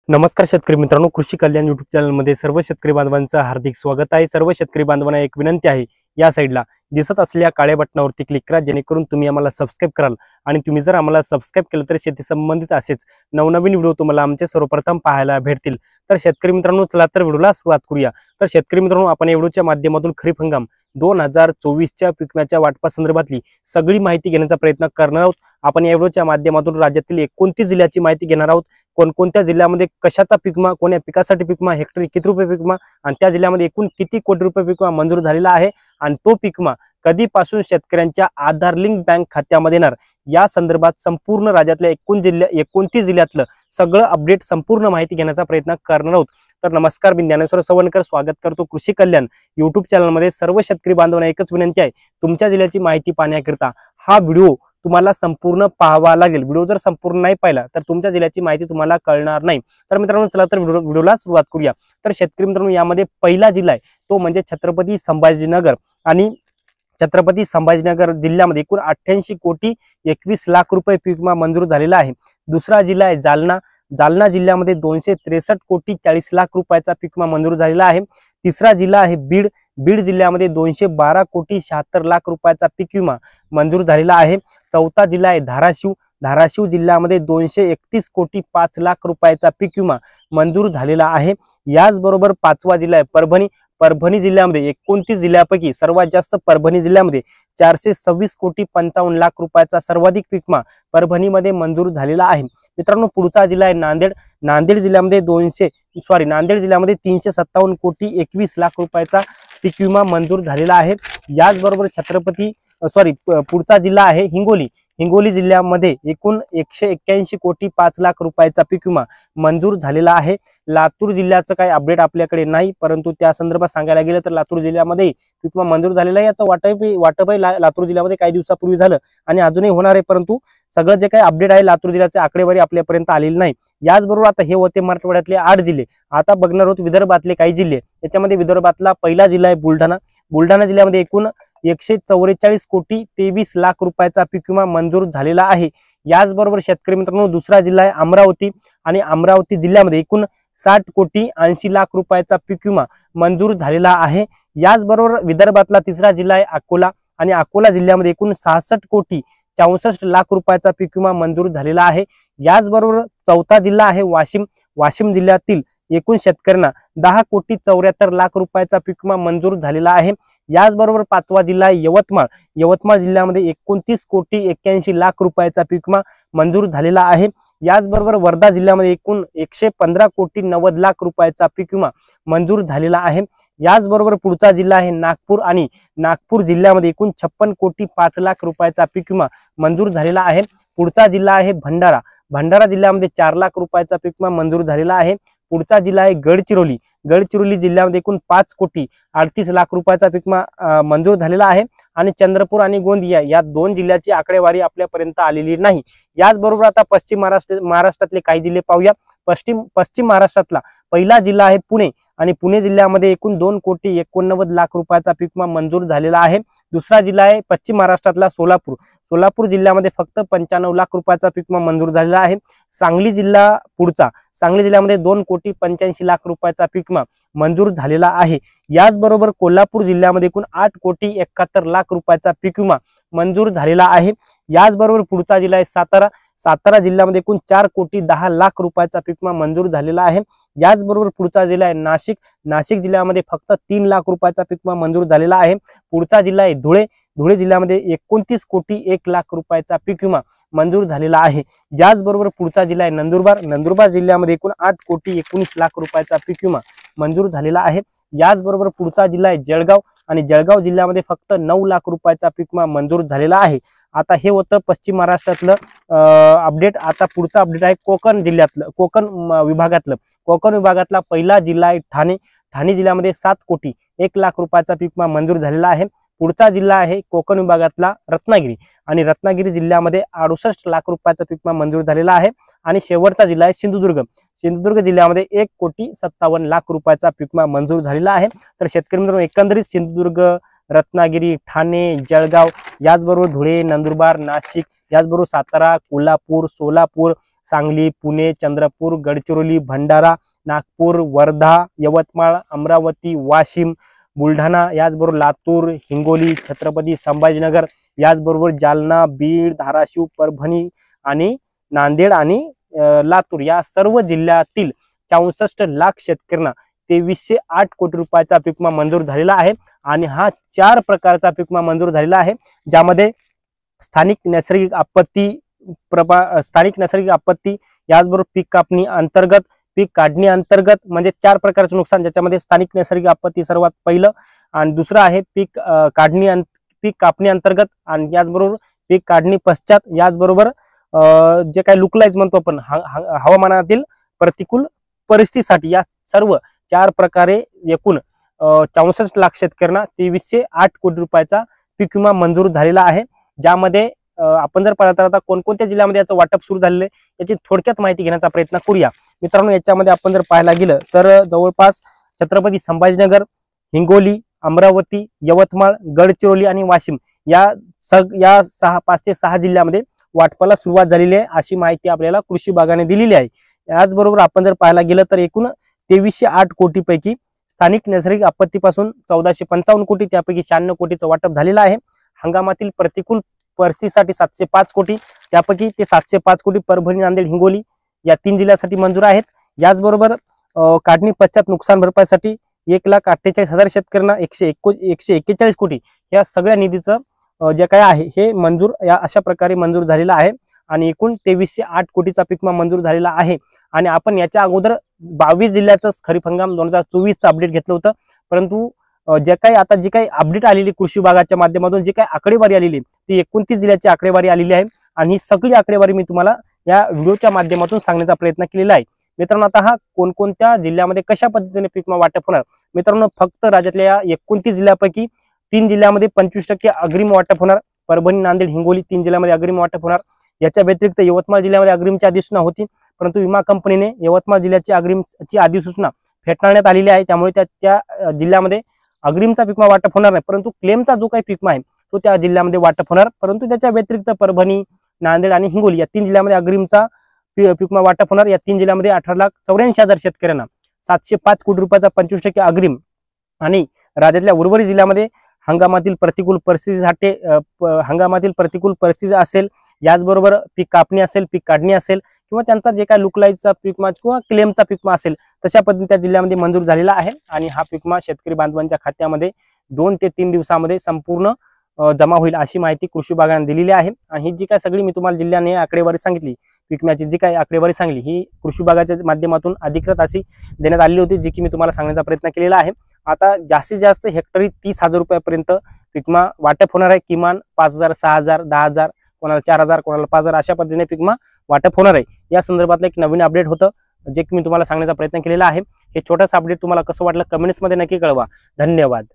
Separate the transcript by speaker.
Speaker 1: नमस्कार शेतकरी मित्रांनो, कृषी कल्याण युट्यूब चॅनलमध्ये सर्व शेतकरी बांधवांचं हार्दिक स्वागत आहे। सर्व शेतकरी बांधवांना एक विनंती आहे, या साईडला दिसत असलेल्या काळ्या बटनावरती क्लिक करा, जेणेकरून तुम्ही आम्हाला सबस्क्राइब कराल। आणि तुम्ही जर आम्हाला सबस्क्राइब केलं तर शेती संबंधित असेच नवनवीन व्हिडिओ तुम्हाला आमचे सर्वप्रथम पाहायला भेटतील। तर शेतकरी मित्रांनो, चला तर व्हिडिओला सुरुवात करूया। तर शेतकरी मित्रांनो, आपण या व्हिडिओच्या माध्यमातून खरीप हंगाम 2024च्या पीक विम्याच्या वाटपा संदर्भातली सगळी माहिती घेण्याचा प्रयत्न करणार आहोत। आपण या व्हिडिओच्या माध्यमातून राज्यातील 29 जिल्ह्याची माहिती घेणार आहोत। कोणकोणत्या जिल्ह्यामध्ये कशाचा पीक विमा, कोण्या पिकासाठी पीक विमा, हेक्टरी किती रुपये पीक विमा आणि त्या जिल्ह्यामध्ये एकूण किती कोटी रुपये पीक विमा मंजूर झालेला आहे आणि तो पीक विमा कधीपासून शेतकऱ्यांच्या आधार लिंक बँक खात्यामध्ये येणार, या संदर्भात संपूर्ण राज्यातल्या 29 जिल्ह्यातलं सगळं अपडेट संपूर्ण माहिती घेण्याचा प्रयत्न करणार आहोत। तर नमस्कार, मी ज्ञानेश्वर सवणकर स्वागत करतो कृषी कल्याण युट्यूब चॅनलमध्ये। सर्व शेतकरी बांधवांना एकच विनंती आहे, तुमच्या जिल्ह्याची माहिती पाहण्याकरिता हा व्हिडिओ तुम्हाला संपूर्ण पाहावा लागेल। व्हिडिओ जर संपूर्ण नाही पाहिला तर तुमच्या जिल्ह्याची माहिती तुम्हाला कळणार नाही। तर मित्रांनो, चला तर व्हिडिओला सुरुवात करूया। तर शेतकरी मित्रांनो, यामध्ये पहिला जिल्हा आहे तो म्हणजे छत्रपती संभाजीनगर। आणि छत्रपती संभाजीनगर जिल्ह्यामध्ये एकूण 88 कोटी 21 लाख रुपये पीक विमा मंजूर झालेला आहे। दुसरा जिल्हा आहे जालना। जालना जिल्ह्यामध्ये 263 कोटी 40 लाख रुपयाचा पीक विमा मंजूर झालेला आहे। तिसरा जिल्हा आहे बीड। बीड जिल्ह्यामध्ये 212 कोटी 76 लाख रुपयाचा पीक विमा मंजूर झालेला आहे। चौथा जिल्हा आहे धाराशिव। धाराशिव जिल्ह्यामध्ये 231 कोटी 5 लाख रुपयाचा पीक विमा मंजूर झालेला आहे। याचबरोबर पाचवा जिल्हा आहे परभणी। परभणी जिल्ह्यामध्ये 29 जिल्ह्यापैकी सर्वात जास्त परभणी जिल्ह्यामध्ये 426 कोटी 55 लाख रुपयाचा सर्वाधिक पीक विमा परभणीमध्ये मंजूर झालेला आहे। मित्रांनो, पुढचा जिल्हा आहे नांदेड। नांदेड जिल्ह्यामध्ये 357 कोटी 21 लाख रुपयाचा पीक विमा मंजूर झालेला आहे। याचबरोबर पुढचा जिल्हा आहे हिंगोली। हिंगोली जिल्ह्यामध्ये एकूण 181 कोटी 5 लाख रुपयाचा पीक विमा मंजूर झालेला आहे। लातूर जिल्ह्याचं काही अपडेट आपल्याकडे नाही, परंतु त्या संदर्भात सांगायला गेलं तर लातूर जिल्ह्यामध्ये पीक विमा मंजूर झालेला आहे। याचं वाटपही लातूर जिल्ह्यामध्ये काही दिवसापूर्वी झालं आणि अजूनही होणार आहे, परंतु सगळं जे काही अपडेट आहे लातूर जिल्ह्याचे आकडेवारी आपल्यापर्यंत आलेली नाही। याचबरोबर आता हे होते मराठवाड्यातले 8 जिल्हे। आता बघणार आहोत विदर्भातले काही जिल्हे। याच्यामध्ये विदर्भातला पहिला जिल्हा आहे बुलढाणा। बुलढाणा जिल्ह्यामध्ये एकूण 144 कोटी 23 लाख रुपयाचा पीक विमा मंजूर झालेला आहे। याचबरोबर शेतकरी मित्रांनो, दुसरा जिल्हा आहे अमरावती। आणि अमरावती जिल्ह्यामध्ये एकूण 60 कोटी 80 लाख रुपयाचा पीक विमा मंजूर झालेला आहे। याचबरोबर विदर्भातला तिसरा जिल्हा आहे अकोला। आणि अकोला जिल्ह्यामध्ये एकूण 66 कोटी 64 लाख रुपयाचा पीक विमा मंजूर झालेला आहे। याचबरोबर चौथा जिल्हा आहे वाशिम। वाशिम जिल्ह्यातील एकूण शेतकऱ्यांना 10 कोटी 74 लाख रुपयाचा पीक विमा मंजूर झालेला आहे। याचबरोबर पाचवा जिल्हा आहे यवतमाळ। यवतमाळ जिल्ह्यामध्ये 29 कोटी 81 लाख रुपयाचा पीक विमा मंजूर झालेला आहे। याचबरोबर वर्धा जिल्ह्यामध्ये एकूण 115 कोटी 90 लाख रुपयाचा पीक विमा मंजूर झालेला आहे। याचबरोबर पुढचा जिल्हा आहे नागपूर। आणि नागपूर जिल्ह्यामध्ये एकूण 56 कोटी 5 लाख रुपयाचा पीक विमा मंजूर झालेला आहे। पुढचा जिल्हा आहे भंडारा। भंडारा जिल्ह्यामध्ये 4 लाख रुपयाचा पीक विमा मंजूर झालेला आहे। पुढचा जिल्हा आहे गडचिरोली। गडचिरोली जिल्ह्यामध्ये एकूण 5 कोटी 38 लाख रुपयाचा पीक विमा मंजूर झालेला आहे। आणि चंद्रपूर आणि गोंदिया या 2 जिल्ह्याची आकडेवारी आपल्यापर्यंत आलेली नाही। याचबरोबर आता पश्चिम महाराष्ट्रातले काही जिल्हे पाहूया। पश्चिम महाराष्ट्रातला पहिला जिल्हा आहे पुणे। आणि पुणे जिल्ह्यामध्ये एकूण 2 कोटी 89 लाख रुपयाचा पीक विमा मंजूर झालेला आहे। दुसरा जिल्हा आहे पश्चिम महाराष्ट्रातला सोलापूर। सोलापूर जिल्ह्यामध्ये फक्त 95 लाख रुपयाचा पीक विमा मंजूर झालेला आहे। सांगली जिल्हा पुढचा। सांगली जिल्ह्यामध्ये 2 कोटी 85 लाख रुपयाचा पीक विमा मंजूर झालेला आहे। याचबरोबर कोल्हापूर जिल्ह्यामध्ये एकूण 8 कोटी 71 लाख रुपयाचा पीक विमा मंजूर झालेला आहे। याचबरोबर पुढचा जिल्हा आहे सातारा। सातारा जिल्ह्यामध्ये एकूण 4 कोटी 10 लाख रुपयाचा पीक विमा मंजूर झालेला आहे। याचबरोबर पुढचा जिल्हा आहे नाशिक। नाशिक जिल्ह्यामध्ये फक्त 3 लाख रुपयाचा पीक विमा मंजूर झालेला आहे। पुढचा जिल्हा आहे धुळे। धुळे जिल्ह्यामध्ये 29 कोटी 1 लाख रुपयाचा पीक विमा मंजूर झालेला आहे। याचबरोबर पुढचा जिल्हा आहे नंदुरबार। नंदुरबार जिल्ह्यामध्ये एकूण 8 कोटी 19 लाख रुपयाचा पीक विमा मंजूर झालेला आहे। याचबरोबर पुढचा जिल्हा आहे जळगाव। आणि जळगाव जिल्ह्यामध्ये फक्त 9 लाख रुपयाचा पीक विमा मंजूर झालेला आहे। आता हे होतं पश्चिम महाराष्ट्रातलं अपडेट। आता पुढचा अपडेट आहे कोकण जिल्ह्यातलं, कोकण विभागातलं। कोकण विभागातला पहिला जिल्हा आहे ठाणे। ठाणे जिल्ह्यामध्ये 7 कोटी 1 लाख रुपयाचा पीक विमा मंजूर झालेला आहे। पुढचा जिल्हा आहे कोकण विभागातला रत्नागिरी आणि रत्नागिरी जिल्ह्यामध्ये 68 लाख रुपयाचा पीक विमा मंजूर झालेला आहे आणि शेवटचा जिल्हा आहे सिंधुदुर्ग. सिंधुदुर्ग जिल्ह्यामध्ये 1,57,00,000 रुपयाचा पीक विमा मंजूर झालेला आहे. तर शेतकरी मित्रांनो, एकंदरीत सिंधुदुर्ग, रत्नागिरी, ठाणे, जळगाव, याचबरोबर धुळे, नंदुरबार, नाशिक, याचबरोबर सातारा, कोल्हापूर, सोलापूर, सांगली, पुणे, चंद्रपूर, गडचिरोली, भंडारा, नागपूर, वर्धा, यवतमाळ, अमरावती, वाशिम, बुलढाणा, याचबरोबर लातूर, हिंगोली, छत्रपती संभाजीनगर, याचबरोबर जालना, बीड, धाराशिव, परभणी आणि नांदेड आणि लातूर या सर्व जिल्ह्यातील 64 लाख शेतकऱ्यांना 2308 कोटी रुपयाचा पीक विमा मंजूर झालेला आहे. आणि हा 4 प्रकारचा पीक विमा मंजूर झालेला आहे, ज्यामध्ये स्थानिक नैसर्गिक आपत्ती, याचबरोबर पीक कापणी अंतर्गत, पीक काढणी अंतर्गत, म्हणजे 4 प्रकारचे नुकसान, ज्याच्यामध्ये स्थानिक नैसर्गिक आपत्ती सर्वात पहिलं, आणि दुसरं आहे पीक कापणी अंतर्गत, आणि याचबरोबर पीक काढणी पश्चात, याचबरोबर जे काही लुकलाईज म्हणतो आपण हवामानातील प्रतिकूल परिस्थितीसाठी, या सर्व 4 प्रकारे एकूण 64 लाख शेतकऱ्यांना 2308 कोटी रुपयाचा पीक विमा मंजूर झालेला आहे. ज्यामध्ये आपण जर पाहिलं तर आता कोणकोणत्या जिल्ह्यामध्ये याचं वाटप सुरू झालेलं आहे याची थोडक्यात माहिती घेण्याचा प्रयत्न करूया मित्रांनो. याच्यामध्ये आपण जर पाहायला गेलं तर जवळपास छत्रपती संभाजीनगर, हिंगोली, अमरावती, यवतमाळ, गडचिरोली आणि वाशिम या 5 ते 6 जिल्ह्यामध्ये वाटपाला सुरुवात झालेली आहे, अशी माहिती आपल्याला कृषी विभागाने दिलेली आहे. याचबरोबर आपण जर पाहायला गेलं तर एकूण 2308 कोटी पैकी स्थानिक नैसर्गिक आपत्तीपासून 1455 कोटी, त्यापैकी 96 कोटीचं वाटप झालेलं आहे. हंगामातील प्रतिकूल परिस्थितीसाठी 705 कोटी, त्यापैकी ते 705 कोटी परभणी, नांदेड, हिंगोली या 3 जिल्ह्यासाठी मंजूर आहेत. याचबरोबर काढणी पश्चात नुकसान भरपाईसाठी 1,48,000 शेतकऱ्यांना 141 कोटी या सगळ्या निधीचं जे काय आहे हे मंजूर या अशा प्रकारे मंजूर झालेला आहे. आणि एकूण 2308 कोटीचा पीक विमा मंजूर झालेला आहे. आणि आपण याच्या अगोदर 22 जिल्ह्याचं खरीप हंगाम 2024चं अपडेट घेतलं होतं, परंतु जे काही अपडेट आलेली कृषी विभागाच्या माध्यमातून जी काही आकडेवारी आलेली ती 29 जिल्ह्याची आकडेवारी आलेली आहे. आणि ही सगळी आकडेवारी मी तुम्हाला या व्हिडिओच्या माध्यमातून सांगण्याचा प्रयत्न केलेला आहे. मित्रांनो, आता हा कोणकोणत्या जिल्ह्यामध्ये कशा पद्धतीने पीक विमा वाटप होणार, मित्रांनो फक्त राज्यातल्या या 29 जिल्ह्यापैकी 3 जिल्ह्यामध्ये 25% अग्रिम वाटप होणार. परभणी, नांदेड, हिंगोली 3 जिल्ह्यामध्ये अग्रिम वाटप होणार. याच्या व्यतिरिक्त यवतमाळ जिल्ह्यामध्ये अग्रिमची अधिसूचना होती, परंतु विमा कंपनीने यवतमाळ जिल्ह्याची अग्रिमची अधिसूचना फेटाळण्यात आलेली आहे. त्यामुळे त्या जिल्ह्यामध्ये अग्रिमचा पीक विमा वाटप होणार नाही, परंतु क्लेमचा जो काही पीक विमा आहे तो त्या जिल्ह्यामध्ये वाटप होणार. परंतु त्याच्या व्यतिरिक्त परभणी, नांदेड आणि हिंगोली या 3 जिल्ह्यामध्ये अग्रिमचा पीक विमा वाटप होणार. या 3 जिल्ह्यामध्ये 18,84,000 शेतकऱ्यांना 705 कोटी रुपयाचा 25% अग्रिम. आणि राज्यातल्या उर्वरित जिल्ह्यामध्ये हंगामातील प्रतिकूल परिस्थिती असेल, याचबरोबर पीक कापणी असेल, पीक काढणी असेल, किंवा त्यांचा जे काही लुकलाईजचा पीक विमा किंवा क्लेमचा पीक विमा असेल, तशा पद्धतीने त्या जिल्ह्यामध्ये मंजूर झालेला आहे. आणि हा पीक विमा शेतकरी बांधवांच्या खात्यामध्ये 2 ते 3 दिवसामध्ये संपूर्ण जमा होईल, अशी माहिती कृषी विभागाने दिलेली आहे. आणि ही जी काय सगळी मी तुम्हाला जिल्ह्याने आकडेवारी सांगितली, पीक विम्याची जी काही आकडेवारी सांगली, ही कृषी विभागाच्या माध्यमातून अधिकृत अशी देण्यात आलेली होती, जी की मी तुम्हाला सांगण्याचा प्रयत्न केलेला आहे. आता जास्तीत जास्त हेक्टरी 30,000 रुपयापर्यंत पीक विमा वाटप होणार आहे. किमान 5,000, 6,000, 10,000, कोणाला 4,000, कोणाला 5,000 अशा पद्धतीने पीक विमा वाटप होणार आहे. या संदर्भातलं एक नवीन अपडेट होतं, जे की मी तुम्हाला सांगण्याचा प्रयत्न केलेला आहे. हे छोटंसं अपडेट तुम्हाला कसं वाटलं कमेंट्समध्ये नक्की कळवा. धन्यवाद.